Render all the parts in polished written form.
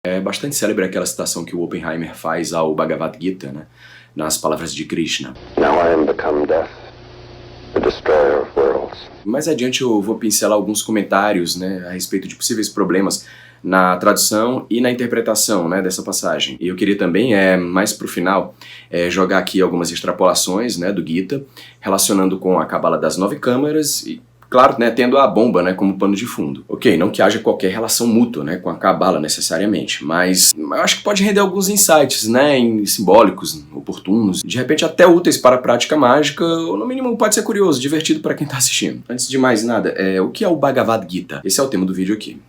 É bastante célebre aquela citação que o Oppenheimer faz ao Bhagavad Gita, né? Nas palavras de Krishna. Now I am become death, the destroyer of worlds. Mais adiante eu vou pincelar alguns comentários, né, a respeito de possíveis problemas na tradução e na interpretação, né, dessa passagem. E eu queria também, mais pro final, jogar aqui algumas extrapolações, né, do Gita, relacionando com a Cabala das 9 câmaras e, claro, né, tendo a bomba, né, como pano de fundo. Ok, não que haja qualquer relação mútua, né, com a Cabala necessariamente, mas eu acho que pode render alguns insights, né, simbólicos, oportunos, de repente até úteis para a prática mágica, ou no mínimo pode ser curioso, divertido para quem está assistindo. Antes de mais nada, o que é o Bhagavad Gita? Esse é o tema do vídeo aqui.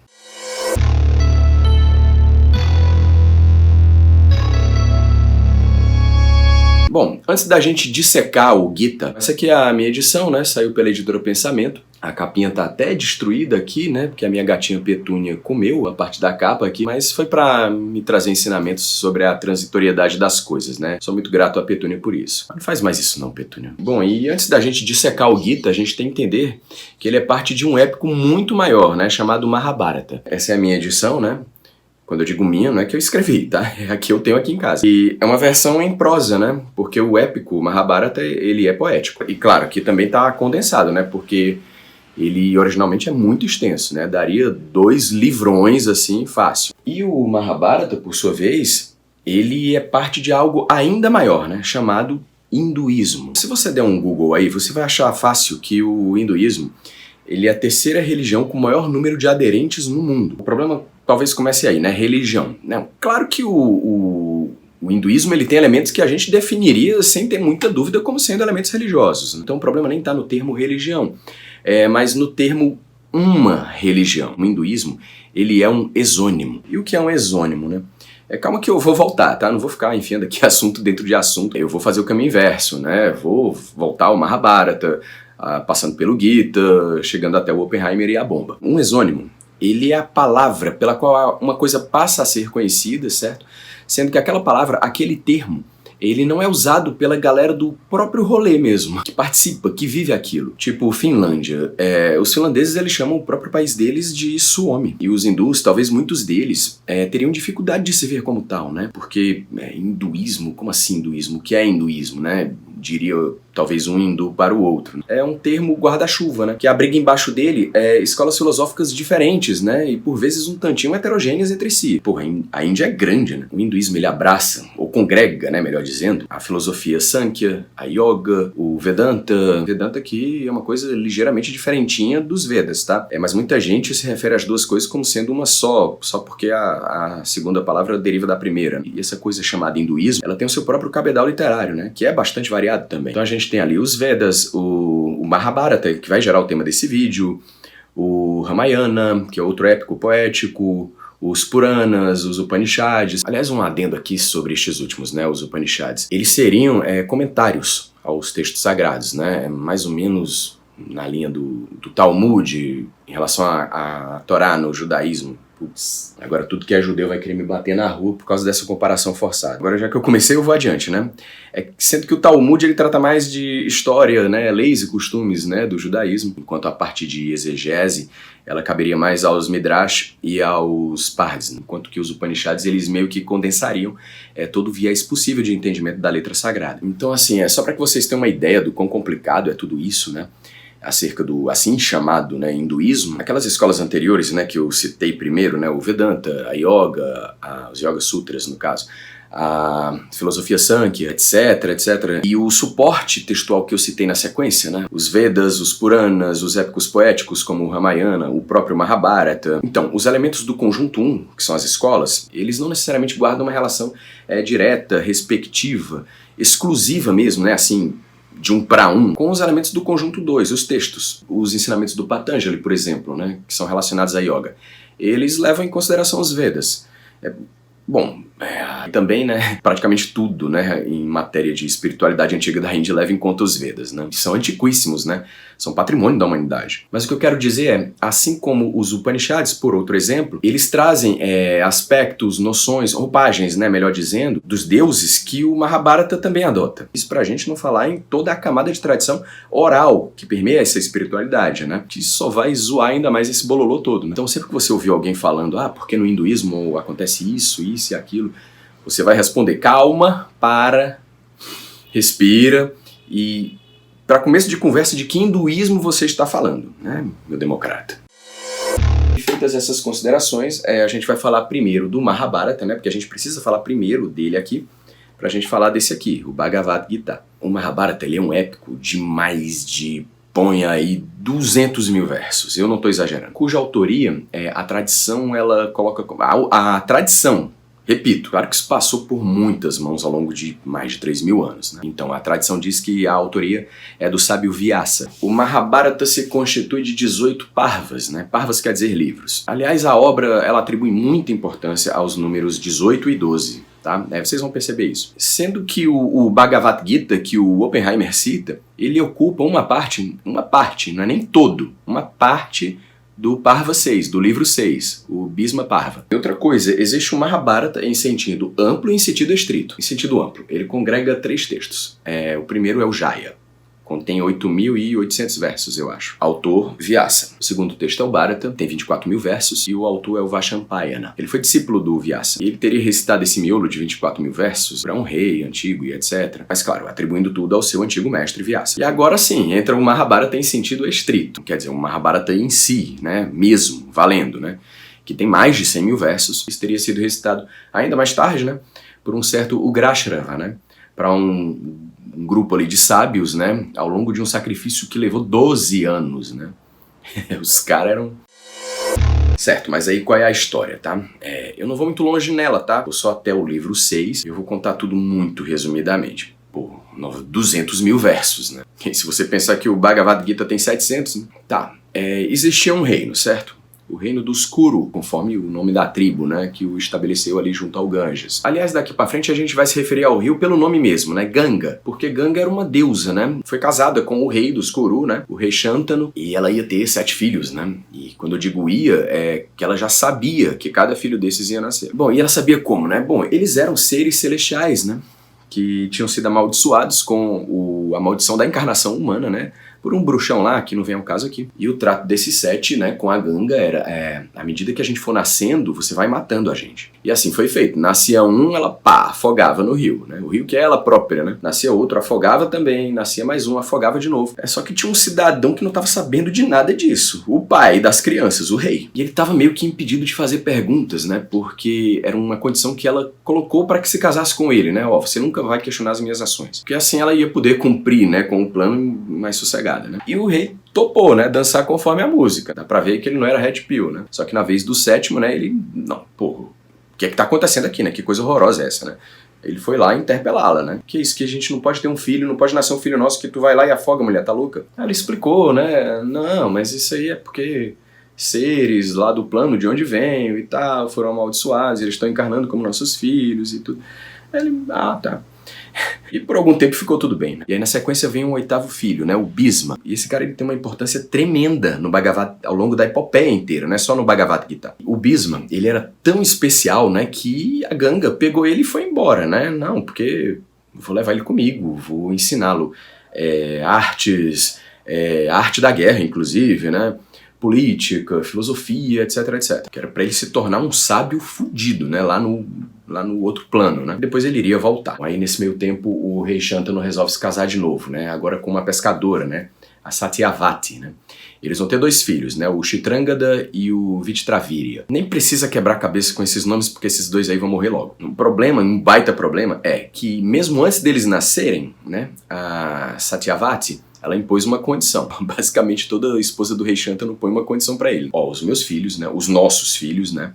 Bom, antes da gente dissecar o Gita, essa aqui é a minha edição, né? Saiu pela editora Pensamento. A capinha tá até destruída aqui, né? Porque a minha gatinha Petúnia comeu a parte da capa aqui, mas foi pra me trazer ensinamentos sobre a transitoriedade das coisas, né? Sou muito grato a Petúnia por isso. Não faz mais isso não, Petúnia. Bom, e antes da gente dissecar o Gita, a gente tem que entender que ele é parte de um épico muito maior, né? Chamado Mahabharata. Essa é a minha edição, né? Quando eu digo minha, não é que eu escrevi, tá? É a que eu tenho aqui em casa. E é uma versão em prosa, né? Porque o épico Mahabharata, ele é poético. E claro, aqui também tá condensado, né? Porque ele originalmente é muito extenso, né? Daria 2 livrões, assim, fácil. E o Mahabharata, por sua vez, ele é parte de algo ainda maior, né? Chamado hinduísmo. Se você der um Google aí, você vai achar fácil que o hinduísmo, ele é a 3ª religião com o maior número de aderentes no mundo. O problema talvez comece aí, né? Religião. Não, claro que o hinduísmo ele tem elementos que a gente definiria sem ter muita dúvida como sendo elementos religiosos. Então o problema nem está no termo religião, mas no termo uma religião. O hinduísmo, ele é um exônimo. E o que é um exônimo, né? Calma que eu vou voltar, tá? Não vou ficar enfiando aqui assunto dentro de assunto. Eu vou fazer o caminho inverso, né? Vou voltar ao Mahabharata, passando pelo Gita, chegando até o Oppenheimer e a bomba. Um exônimo, ele é a palavra pela qual uma coisa passa a ser conhecida, certo? Sendo que aquela palavra, aquele termo, ele não é usado pela galera do próprio rolê mesmo, que participa, que vive aquilo. Tipo, Finlândia. Os finlandeses, eles chamam o próprio país deles de Suomi. E os hindus, talvez muitos deles, teriam dificuldade de se ver como tal, né? Porque hinduísmo, como assim hinduísmo? O que é hinduísmo, né? Diria talvez um hindu para o outro. É um termo guarda-chuva, né? Que abriga embaixo dele escolas filosóficas diferentes, né? E por vezes um tantinho heterogêneas entre si. Porra, a Índia é grande, né? O hinduísmo ele abraça, ou congrega, né? Melhor dizendo, a filosofia Sankhya, a Yoga, o Vedanta. Vedanta aqui é uma coisa ligeiramente diferentinha dos Vedas, tá? Mas muita gente se refere às duas coisas como sendo uma só porque a segunda palavra deriva da primeira. E essa coisa chamada hinduísmo, ela tem o seu próprio cabedal literário, né? Que é bastante variado também. Então a gente tem ali os Vedas, o Mahabharata, que vai gerar o tema desse vídeo, o Ramayana, que é outro épico poético, os Puranas, os Upanishads. Aliás, um adendo aqui sobre estes últimos, né, os Upanishads. Eles seriam comentários aos textos sagrados, né, mais ou menos na linha do Talmud, em relação à Torá no judaísmo. Putz, agora tudo que é judeu vai querer me bater na rua por causa dessa comparação forçada. Agora já que eu comecei, eu vou adiante, né? Sendo que o Talmud ele trata mais de história, né, leis e costumes, né, do judaísmo, enquanto a parte de exegese ela caberia mais aos Midrash e aos Pardes, enquanto que os Upanishads eles meio que condensariam todo o viés possível de entendimento da letra sagrada. Então assim, só para que vocês tenham uma ideia do quão complicado é tudo isso, né? Acerca do assim chamado, né, hinduísmo, aquelas escolas anteriores, né, que eu citei primeiro, né, o Vedanta, a Yoga, os Yoga Sutras no caso, a filosofia Sankhya, etc. E o suporte textual que eu citei na sequência, né, os Vedas, os Puranas, os épicos poéticos como o Ramayana, o próprio Mahabharata. Então, os elementos do conjunto 1, que são as escolas, eles não necessariamente guardam uma relação direta, respectiva, exclusiva mesmo, né, assim, de 1 para 1, com os elementos do conjunto 2, os textos. Os ensinamentos do Patanjali, por exemplo, né, que são relacionados à yoga, eles levam em consideração os Vedas. Bom, Também, né, praticamente tudo, né, em matéria de espiritualidade antiga da Índia leva em conta os Vedas, né, que são antiquíssimos, né, são patrimônio da humanidade. Mas o que eu quero dizer é, assim como os Upanishads, por outro exemplo, eles trazem aspectos, noções, roupagens, né, melhor dizendo, dos deuses que o Mahabharata também adota. Isso pra gente não falar em toda a camada de tradição oral que permeia essa espiritualidade, né, que só vai zoar ainda mais esse bololô todo. Então sempre que você ouviu alguém falando, porque no hinduísmo acontece isso e aquilo, você vai responder, calma, respira e para começo de conversa de que hinduísmo você está falando, né, meu democrata? E feitas essas considerações, a gente vai falar primeiro do Mahabharata, né, porque a gente precisa falar primeiro dele aqui, pra gente falar desse aqui, o Bhagavad Gita. O Mahabharata, ele é um épico de mais de, põe aí, 200 mil versos, eu não estou exagerando, cuja autoria, a tradição, ela coloca, a tradição, repito, claro que isso passou por muitas mãos ao longo de mais de 3.000 anos, né? Então a tradição diz que a autoria é do sábio Vyasa. O Mahabharata se constitui de 18 parvas, né? Parvas quer dizer livros. Aliás, a obra ela atribui muita importância aos números 18 e 12. Tá? Vocês vão perceber isso. Sendo que o Bhagavad Gita, que o Oppenheimer cita, ele ocupa uma parte, não é nem todo, uma parte do Parva 6, do livro 6, o Bhisma Parva. E outra coisa, existe o Mahabharata em sentido amplo e em sentido estrito. Em sentido amplo, ele congrega 3 textos. O primeiro é o Jaya, contém 8.800 versos, eu acho. Autor, Vyasa. O segundo texto é o Bharata, tem 24.000 versos, e o autor é o Vaishampayana. Ele foi discípulo do Vyasa. E ele teria recitado esse miolo de 24.000 versos para um rei antigo e etc. Mas, claro, atribuindo tudo ao seu antigo mestre Vyasa. E agora sim, entra o Mahabharata em sentido estrito. Quer dizer, o Mahabharata em si, né? Mesmo, valendo, né? Que tem mais de 100.000 versos. Isso teria sido recitado ainda mais tarde, né? Por um certo Ugrashrava, né? Para um grupo ali de sábios, né, ao longo de um sacrifício que levou 12 anos, né. Os caras eram... Certo, mas aí qual é a história, tá? Eu não vou muito longe nela, tá? Vou só até o livro 6 e eu vou contar tudo muito resumidamente. Pô, 200.000 versos, né? E se você pensar que o Bhagavad Gita tem 700, né? Tá, existia um reino, certo? O reino dos Kuru, conforme o nome da tribo, né, que o estabeleceu ali junto ao Ganges. Aliás, daqui pra frente a gente vai se referir ao rio pelo nome mesmo, né, Ganga, porque Ganga era uma deusa, né, foi casada com o rei dos Kuru, né, o rei Shantanu, e ela ia ter 7 filhos, né, e quando eu digo ia, é que ela já sabia que cada filho desses ia nascer. Bom, e ela sabia como, né, bom, eles eram seres celestiais, né, que tinham sido amaldiçoados com a maldição da encarnação humana, né, por um bruxão lá, que não vem ao caso aqui. E o trato desses 7, né, com a Ganga era, à medida que a gente for nascendo, você vai matando a gente. E assim foi feito. Nascia um, ela afogava no rio, né, o rio que é ela própria, né. Nascia outro, afogava também, nascia mais um, afogava de novo. Só que tinha um cidadão que não estava sabendo de nada disso, o pai das crianças, o rei. E ele estava meio que impedido de fazer perguntas, né, porque era uma condição que ela colocou para que se casasse com ele, né, você nunca vai questionar as minhas ações. Porque assim ela ia poder cumprir, né, com o plano mais sossegado. Né? E o rei topou, né, dançar conforme a música. Dá pra ver que ele não era red pill, né? Só que na vez do 7º, né, ele... Não, porra, o que é que tá acontecendo aqui, né? Que coisa horrorosa é essa, né? Ele foi lá interpelá-la, né? Que isso, que a gente não pode ter um filho, não pode nascer um filho nosso que tu vai lá e afoga a mulher, tá louca? Ela explicou, né? Não, mas isso aí é porque seres lá do plano de onde venho e tal, foram amaldiçoados, eles estão encarnando como nossos filhos e tudo. Ele, tá. E por algum tempo ficou tudo bem, né? E aí na sequência vem um 8º filho, né? O Bhisma. E esse cara ele tem uma importância tremenda no Bhagavad, ao longo da epopeia inteira, não é só no Bhagavad Gita. O Bhisma, ele era tão especial, né? Que a Ganga pegou ele e foi embora, né? Não, porque vou levar ele comigo, vou ensiná-lo arte da guerra, inclusive, né? Política, filosofia, etc, etc. Que era pra ele se tornar um sábio fudido, né? Lá no outro plano, né? Depois ele iria voltar. Aí nesse meio tempo o rei Shantanu resolve se casar de novo, né? Agora com uma pescadora, né? A Satyavati, né? Eles vão ter 2 filhos, né? O Chitrangada e o Vichitravirya. Nem precisa quebrar a cabeça com esses nomes, porque esses 2 aí vão morrer logo. Um baita problema, é que mesmo antes deles nascerem, né? A Satyavati, ela impôs uma condição. Basicamente toda esposa do rei Shantanu põe uma condição pra ele. Os meus filhos, né? Os nossos filhos, né?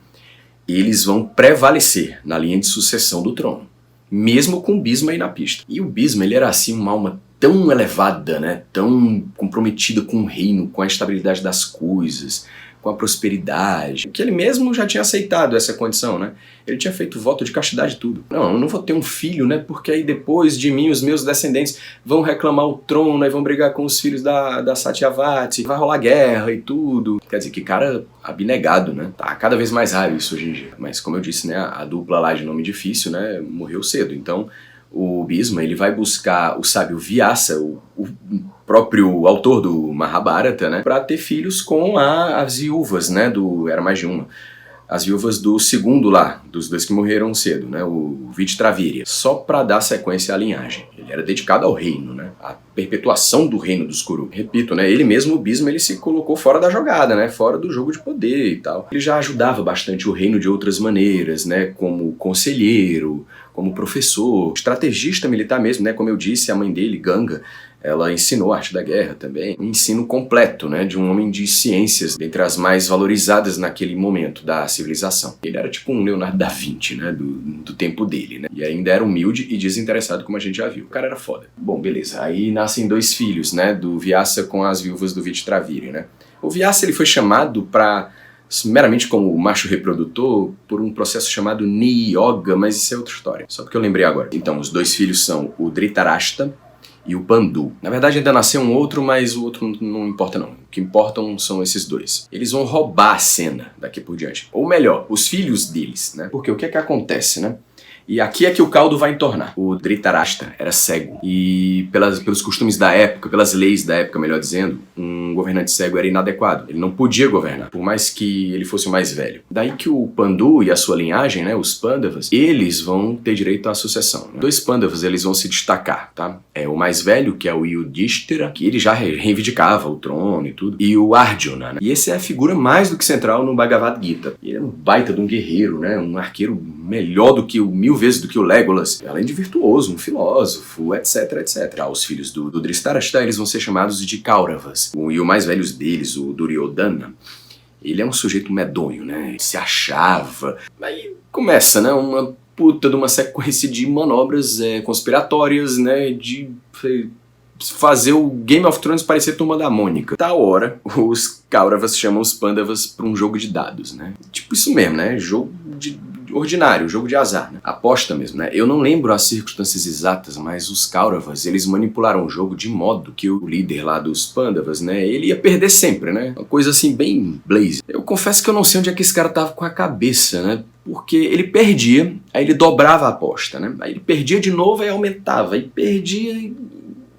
Eles vão prevalecer na linha de sucessão do trono, mesmo com o Bhisma aí na pista. E o Bhisma, ele era assim uma alma tão elevada, né, tão comprometida com o reino, com a estabilidade das coisas, com a prosperidade, que ele mesmo já tinha aceitado essa condição, né? Ele tinha feito voto de castidade e tudo. Não, eu não vou ter um filho, né? Porque aí depois de mim os meus descendentes vão reclamar o trono, aí vão brigar com os filhos da Satyavati, vai rolar guerra e tudo. Quer dizer, que cara abnegado, né? Tá cada vez mais raro isso hoje em dia. Mas como eu disse, né? A dupla lá de nome difícil, né? Morreu cedo. Então o Bhisma, ele vai buscar o sábio Vyasa, o próprio autor do Mahabharata, né? Pra ter filhos com as viúvas, né? Era mais de uma. As viúvas do segundo lá, dos dois que morreram cedo, né, o Vichitravirya, só para dar sequência à linhagem. Ele era dedicado ao reino, né, à perpetuação do reino dos Kuru. Repito, né, ele mesmo, o Bhisma, ele se colocou fora da jogada, né, fora do jogo de poder e tal. Ele já ajudava bastante o reino de outras maneiras, né, como conselheiro, como professor, estrategista militar mesmo, né, como eu disse, a mãe dele, Ganga, ela ensinou a arte da guerra também. Um ensino completo, né, de um homem de ciências, dentre as mais valorizadas naquele momento da civilização. Ele era tipo um Leonardo da Vinci, né, do tempo dele, né, e ainda era humilde e desinteressado, como a gente já viu. O cara era foda. Bom, beleza. Aí nascem dois filhos, né, do Vyasa com as viúvas do Vichitravirya, né. O Vyasa, ele foi chamado para meramente como macho reprodutor por um processo chamado Niyoga, mas isso é outra história. Só porque eu lembrei agora. Então, os dois filhos são o Dhritarashtra e o Pandu. Na verdade ainda nasceu um outro, mas o outro não importa não. O que importam são esses dois. Eles vão roubar a cena daqui por diante. Ou melhor, os filhos deles, né? Porque o que é que acontece, né? E aqui é que o caldo vai entornar. O Dhritarashtra era cego. E pelos costumes da época, pelas leis da época, melhor dizendo, um governante cego era inadequado. Ele não podia governar, por mais que ele fosse o mais velho. Daí que o Pandu e a sua linhagem, né, os Pandavas, eles vão ter direito à sucessão. Dois Pandavas, eles vão se destacar, tá? É o mais velho, que é o Yudhishthira, que ele já reivindicava o trono e tudo. E o Arjuna, né? E esse é a figura mais do que central no Bhagavad Gita. Ele é um baita de um guerreiro, né? Um arqueiro melhor do que mil vezes do que o Legolas, além de virtuoso, um filósofo, etc, etc. Os filhos do Dhritarashtra, eles vão ser chamados de Kauravas. E o mais velho deles, o Duryodhana, ele é um sujeito medonho, né? Ele se achava. Aí começa, né? Uma puta de uma sequência de manobras conspiratórias, né? De fazer o Game of Thrones parecer Turma da Mônica. Tal hora, os Kauravas chamam os Pandavas para um jogo de dados, né? Tipo isso mesmo, né? Jogo ordinário, jogo de azar, né? Aposta mesmo, né? Eu não lembro as circunstâncias exatas, mas os Kauravas, eles manipularam o jogo de modo que o líder lá dos Pandavas, né? Ele ia perder sempre, né? Uma coisa assim bem blaze. Eu confesso que eu não sei onde é que esse cara tava com a cabeça, né? Porque ele perdia, aí ele dobrava a aposta, né? Aí ele perdia de novo, aí aumentava, aí perdia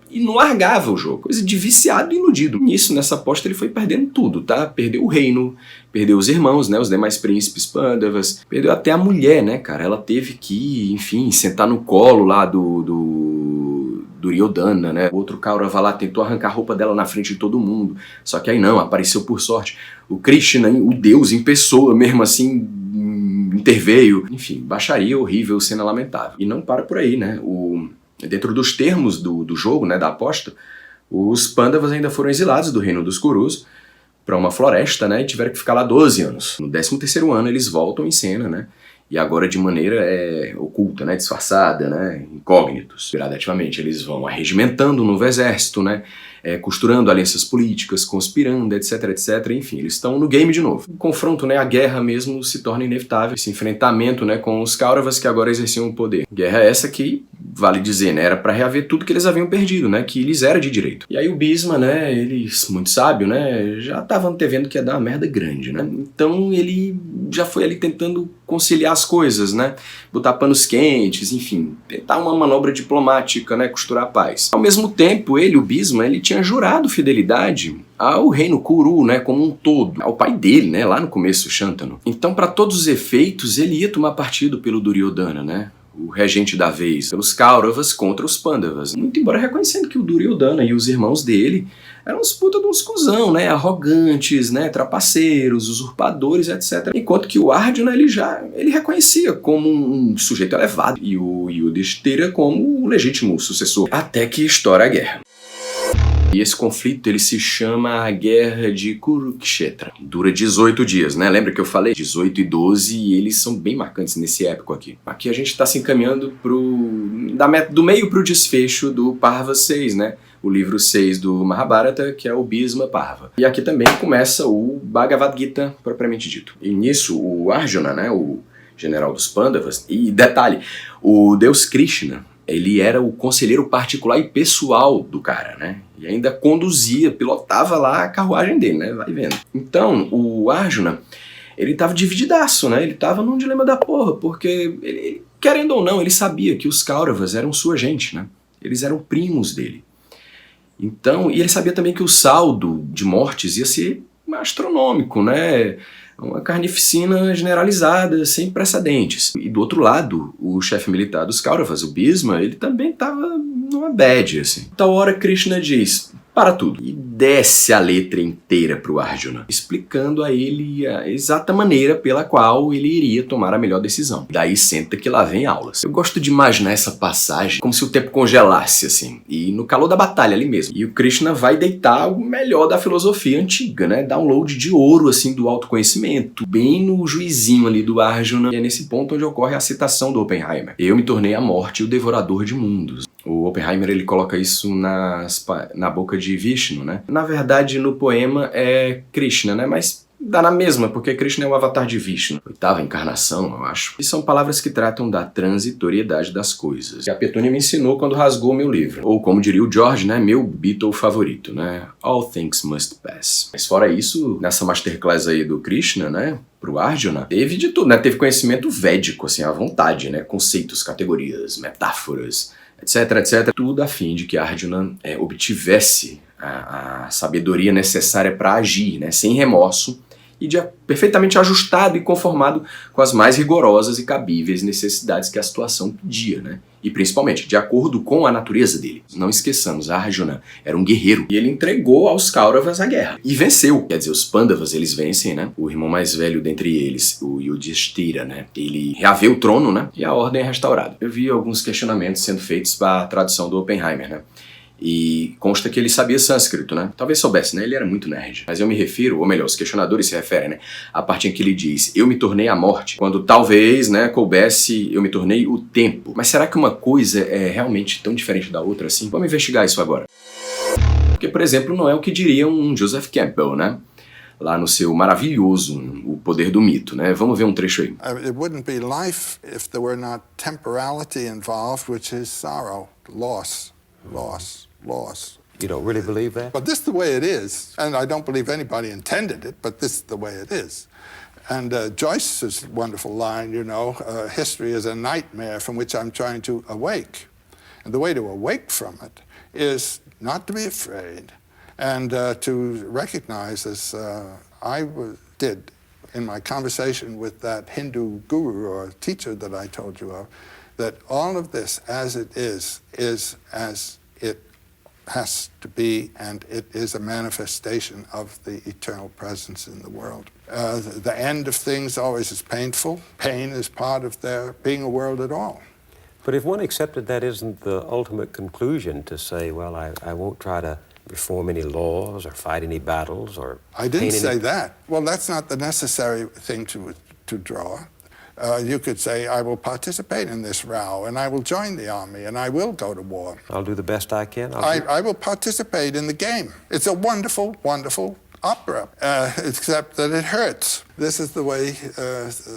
e não largava o jogo. Coisa de viciado e iludido. Nisso, nessa aposta, ele foi perdendo tudo, tá? Perdeu o reino, perdeu os irmãos, né? Os demais príncipes Pandavas, perdeu até a mulher, né, cara? Ela teve que, enfim, sentar no colo lá do Duryodhana, né? O outro Kaurava lá tentou arrancar a roupa dela na frente de todo mundo. Só que aí não, apareceu por sorte o Krishna, o Deus em pessoa, mesmo assim, interveio. Enfim, baixaria horrível, cena lamentável. E não para por aí, né? Dentro dos termos do jogo, né, da aposta, os Pandavas ainda foram exilados do reino dos Kurus para uma floresta, né, e tiveram que ficar lá 12 anos. No 13º ano eles voltam em cena, né, e agora de maneira oculta, né, disfarçada, né, incógnitos. Gradativamente eles vão arregimentando um novo exército, né, costurando alianças políticas, conspirando, etc, etc. Enfim, eles estão no game de novo. O confronto, né, a guerra mesmo se torna inevitável. Esse enfrentamento, né, com os Kauravas que agora exerciam o poder. Guerra essa que, vale dizer, né, era para reaver tudo que eles haviam perdido, né, que lhes era de direito. E aí o Bhisma, né, ele, muito sábio, né, já estava antevendo que ia dar uma merda grande, né. Então ele já foi ali tentando conciliar as coisas, né, botar panos quentes, enfim, tentar uma manobra diplomática, né, costurar a paz. Ao mesmo tempo, o Bhisma, ele tinha jurado fidelidade ao reino Kuru, né, como um todo, ao pai dele, né, lá no começo, Shantanu. Então, para todos os efeitos, ele ia tomar partido pelo Duryodhana, né, o regente da vez, pelos Kauravas contra os Pandavas. Muito embora reconhecendo que o Duryodhana e os irmãos dele eram uns puta de uns cuzão, né, arrogantes, né, trapaceiros, usurpadores, etc. Enquanto que o Arjuna, ele reconhecia como um sujeito elevado e o Yudhishthira como o legítimo sucessor. Até que estoura a guerra. E esse conflito, ele se chama a Guerra de Kurukshetra. Dura 18 dias, né? Lembra que eu falei? 18 e 12, e eles são bem marcantes nesse épico aqui. Aqui a gente está se encaminhando do meio pro desfecho do Parva 6, né? o livro 6 do Mahabharata, que é o Bhisma Parva. E aqui também começa o Bhagavad Gita, propriamente dito. E nisso, o Arjuna, né, o general dos Pandavas, e detalhe, o deus Krishna, ele era o conselheiro particular e pessoal do cara, né? E ainda conduzia, pilotava lá a carruagem dele, né? Vai vendo. Então, o Arjuna, ele tava divididaço, né? Ele tava num dilema da porra, porque, ele, querendo ou não, ele sabia que os Kauravas eram sua gente, né? Eles eram primos dele. Então, e ele sabia também que o saldo de mortes ia ser astronômico, né? Uma carnificina generalizada, sem precedentes. E do outro lado, o chefe militar dos Kauravas, o Bhisma, ele também estava numa bad, assim. Tal hora Krishna diz, para tudo, e desce a letra inteira pro Arjuna, explicando a ele a exata maneira pela qual ele iria tomar a melhor decisão. Daí senta que lá vem aulas. Eu gosto de imaginar essa passagem como se o tempo congelasse, assim, e no calor da batalha ali mesmo. E o Krishna vai deitar o melhor da filosofia antiga, né? Download de ouro, assim, do autoconhecimento, bem no juizinho ali do Arjuna. E é nesse ponto onde ocorre a citação do Oppenheimer. Eu me tornei a morte e o devorador de mundos. O Oppenheimer, ele coloca isso na boca de Vishnu, né? Na verdade, no poema é Krishna, né? Mas dá na mesma, porque Krishna é o avatar de Vishnu. Oitava encarnação, eu acho. E são palavras que tratam da transitoriedade das coisas. E a Petúnia me ensinou quando rasgou meu livro. Ou como diria o George, né? Meu Beatle favorito, né? All things must pass. Mas fora isso, nessa masterclass aí do Krishna, né? Pro Arjuna, teve de tudo, né? Teve conhecimento védico, assim, à vontade, né? Conceitos, categorias, metáforas, etc, etc. Tudo a fim de que Arjuna obtivesse a sabedoria necessária para agir, né? Sem remorso e perfeitamente ajustado e conformado com as mais rigorosas e cabíveis necessidades que a situação pedia, né? E principalmente de acordo com a natureza dele. Não esqueçamos, Arjuna era um guerreiro e ele entregou aos Kauravas a guerra e venceu. Quer dizer, os Pandavas, eles vencem, né? O irmão mais velho dentre eles, o Yudhishthira, né? Ele reavê o trono, né? E a ordem é restaurada. Eu vi alguns questionamentos sendo feitos para a tradução do Oppenheimer, né? E consta que ele sabia sânscrito, né? Talvez soubesse, né? Ele era muito nerd. Mas eu me refiro, ou melhor, os questionadores se referem, né? A parte em que ele diz, eu me tornei a morte, quando talvez, né, coubesse, eu me tornei o tempo. Mas será que uma coisa é realmente tão diferente da outra assim? Vamos investigar isso agora. Porque, por exemplo, não é o que diria um Joseph Campbell, né? Lá no seu maravilhoso O Poder do Mito, né? Vamos ver um trecho aí. It wouldn't be life if there were not temporality involved, which is sorrow, loss. You don't really believe that? But this is the way it is, and I don't believe anybody intended it, but this is the way it is. And Joyce's wonderful line, you know, history is a nightmare from which I'm trying to awake. And the way to awake from it is not to be afraid and to recognize, as I did in my conversation with that Hindu guru or teacher that I told you of, that all of this as it is as it has to be, and it is a manifestation of the eternal presence in the world. The end of things always is painful. Pain is part of there being a world at all. But if one accepted that isn't the ultimate conclusion to say, well, I won't try to reform any laws or fight any battles or... I didn't say that. Well, that's not the necessary thing to draw. You could say, I will participate in this row, and I will join the army, and I will go to war. I'll do the best I can. I will participate in the game. It's a wonderful, wonderful opera, except that it hurts. This is the way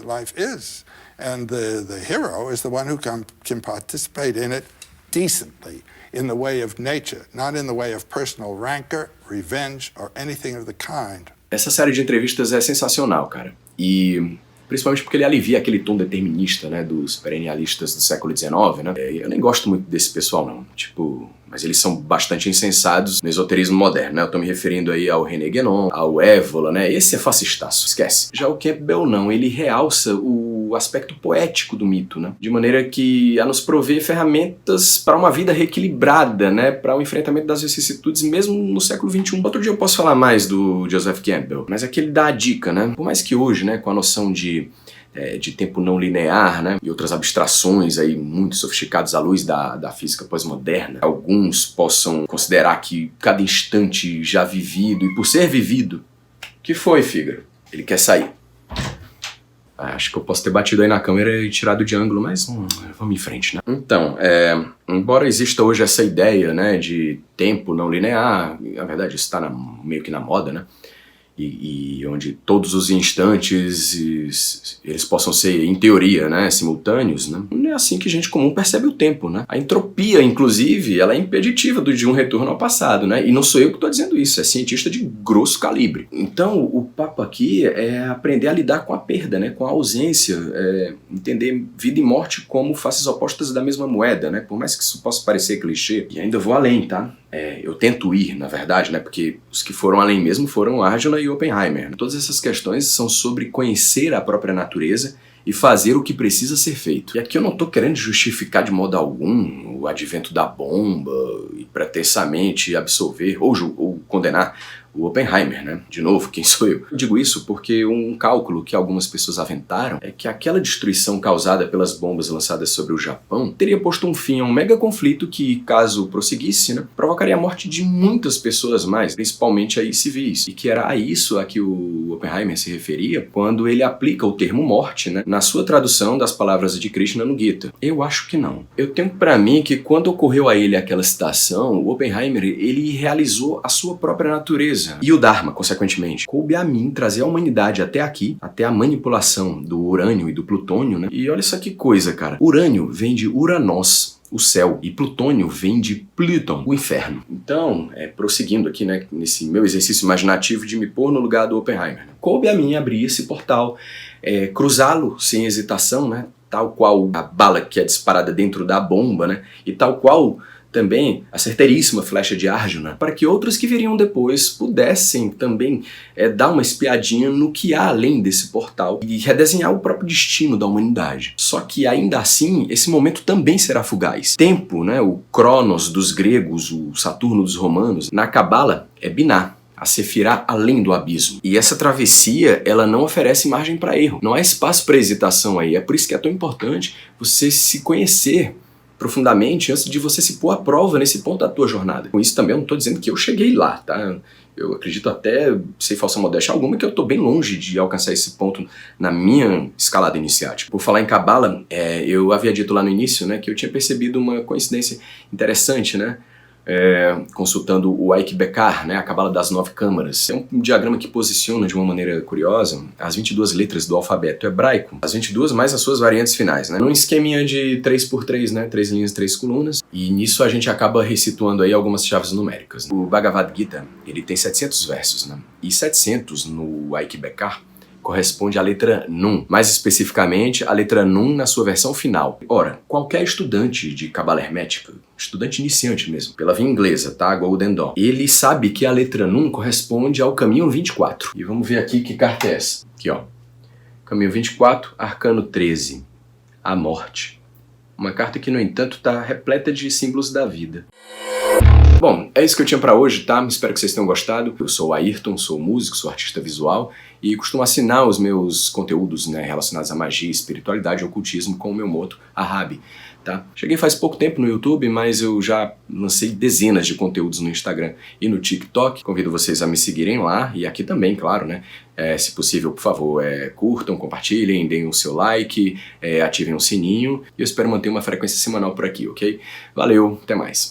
life is. And the hero is the one who can participate in it decently, in the way of nature, not in the way of personal rancor, revenge, or anything of the kind. Essa série de entrevistas é sensacional, cara. E... principalmente porque ele alivia aquele tom determinista, né, dos perennialistas do século XIX, né? Eu nem gosto muito desse pessoal, não. Tipo, mas eles são bastante insensados no esoterismo moderno, né? Eu tô me referindo aí ao René Guénon, ao Évola, né? Esse é fascistaço, esquece. Já o Campbell não, ele realça o aspecto poético do mito, né? De maneira que a nos prover ferramentas para uma vida reequilibrada, né? Para o enfrentamento das vicissitudes mesmo no século XXI. Outro dia eu posso falar mais do Joseph Campbell, mas aqui ele dá a dica, né? Por mais que hoje, né, com a noção de tempo não linear, né, e outras abstrações aí muito sofisticadas à luz da física pós-moderna, alguns possam considerar que cada instante já vivido, e por ser vivido, que foi, Fígaro? Ele quer sair. Acho que eu posso ter batido aí na câmera e tirado de ângulo, mas vamos em frente, né? Então, embora exista hoje essa ideia, né, de tempo não linear, na verdade isso está meio que na moda, né? E onde todos os instantes eles possam ser, em teoria, né, simultâneos, né? Não é assim que gente comum percebe o tempo, né? A entropia, inclusive, ela é impeditiva de um retorno ao passado, né? E não sou eu que estou dizendo isso, é cientista de grosso calibre. Então, o papo aqui é aprender a lidar com a perda, né? Com a ausência, entender vida e morte como faces opostas da mesma moeda, né? Por mais que isso possa parecer clichê, e ainda vou além, tá? Eu tento ir, na verdade, né? Porque os que foram além mesmo foram Arjuna e Oppenheimer. Todas essas questões são sobre conhecer a própria natureza e fazer o que precisa ser feito. E aqui eu não estou querendo justificar de modo algum o advento da bomba e pretensamente absolver ou condenar o Oppenheimer, né? De novo, quem sou eu? Eu digo isso porque um cálculo que algumas pessoas aventaram é que aquela destruição causada pelas bombas lançadas sobre o Japão teria posto um fim a um mega conflito que, caso prosseguisse, né, provocaria a morte de muitas pessoas mais, principalmente aí civis. E que era a isso a que o Oppenheimer se referia quando ele aplica o termo morte, né, na sua tradução das palavras de Krishna no Gita. Eu acho que não. Eu tenho pra mim que quando ocorreu a ele aquela citação, o Oppenheimer, ele realizou a sua própria natureza. E o Dharma, consequentemente. Coube a mim trazer a humanidade até aqui, até a manipulação do urânio e do plutônio, né? E olha só que coisa, cara. Urânio vem de Uranos, o céu, e plutônio vem de Pluton, o inferno. Então, prosseguindo aqui, né, nesse meu exercício imaginativo de me pôr no lugar do Oppenheimer, né? Coube a mim abrir esse portal, cruzá-lo sem hesitação, né? Tal qual a bala que é disparada dentro da bomba, né? E tal qual também a certeiríssima flecha de Arjuna, para que outros que viriam depois pudessem também dar uma espiadinha no que há além desse portal e redesenhar o próprio destino da humanidade. Só que ainda assim, esse momento também será fugaz. Tempo, né, o Cronos dos gregos, o Saturno dos romanos, na Cabala é Binah, a Sefirá além do abismo. E essa travessia, ela não oferece margem para erro. Não há espaço para hesitação aí. É por isso que é tão importante você se conhecer profundamente antes de você se pôr à prova nesse ponto da tua jornada. Com isso também eu não estou dizendo que eu cheguei lá, tá? Eu acredito até, sem falsa modéstia alguma, que eu estou bem longe de alcançar esse ponto na minha escalada iniciática. Por falar em Cabala, eu havia dito lá no início, né, que eu tinha percebido uma coincidência interessante, né? Consultando o Ike Bekkar, né, a Cabala das 9 câmaras. É um diagrama que posiciona de uma maneira curiosa as 22 letras do alfabeto hebraico, as 22 mais as suas variantes finais, né, num esqueminha de 3x3, né, 3 linhas, 3 colunas, e nisso a gente acaba resituando aí algumas chaves numéricas. O Bhagavad Gita, ele tem 700 versos, né, e 700 no Ike Bekkar corresponde à letra Nun, mais especificamente a letra Nun na sua versão final. Ora, qualquer estudante de Cabala Hermética, estudante iniciante mesmo, pela via inglesa, tá? Golden Dawn, ele sabe que a letra Nun corresponde ao caminho 24. E vamos ver aqui que carta é essa. Aqui, ó. Caminho 24, arcano 13. A morte. Uma carta que, no entanto, está repleta de símbolos da vida. Bom, é isso que eu tinha pra hoje, tá? Espero que vocês tenham gostado. Eu sou o Ayrton, sou músico, sou artista visual e costumo assinar os meus conteúdos, né, relacionados à magia, espiritualidade e ocultismo com o meu moto, Arrabi, tá? Cheguei faz pouco tempo no YouTube, mas eu já lancei dezenas de conteúdos no Instagram e no TikTok. Convido vocês a me seguirem lá e aqui também, claro, né? Se possível, por favor, curtam, compartilhem, deem o seu like, ativem o sininho e eu espero manter uma frequência semanal por aqui, ok? Valeu, até mais!